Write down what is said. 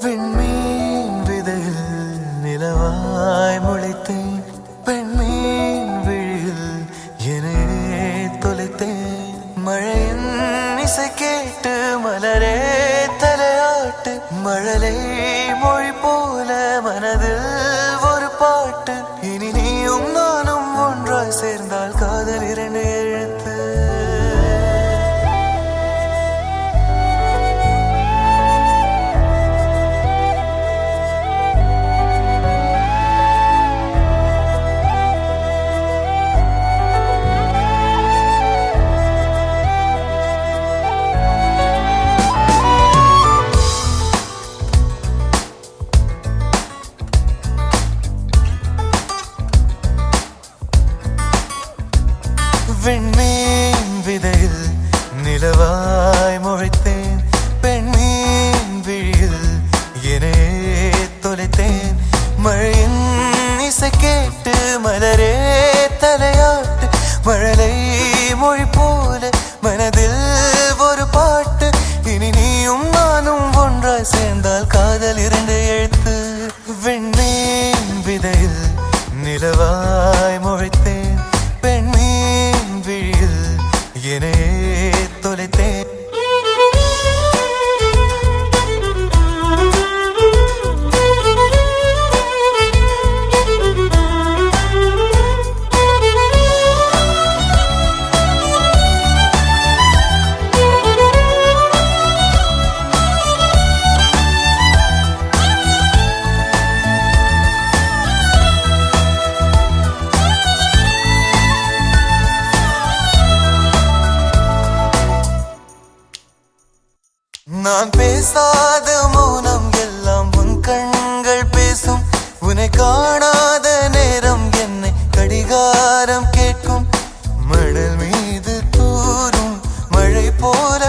விண்மீன் விதையில் நிலவாய் முளைத்தேன். பெண்மீன் விழியில் என்னையே தொலைத்தேன். மழையின் இசை கேட்டு மலரே தலையாட்டு. மழலை மொழி போல மனதில் ஒரு பாட்டு. இனி நீயும் நானும் ஒன்றாய் சேர்ந்தால் காதல் இரண்டு எழுத்து. விண்மீன் விதையில் நிலவாய் முளைத்தேன். பெண்மீன் விழியில் என்னையே தொலைத்தேன். மழையின் இசை கேட்டு மலரே தலையாட்டு. மழலை மொழி போல மனதில் ஒரு பாட்டு. இனி நீயும் நானும் ஒன்றாய் சேர்ந்தால் காதல் இரண்டு எழுத்து. விண்மீன் விதையில் நிலவாய் முளைத்தேன். பெண்மீன் விழியில் என்னையே தொலைத்தேன். நான் பேசாத மௌனம் எல்லாம் உன் கண்கள் பேசும். உன்னை காணாத நேரம் என்னை கடிகாரம் கேட்கும். மணல் மீது தூரும் மழை போல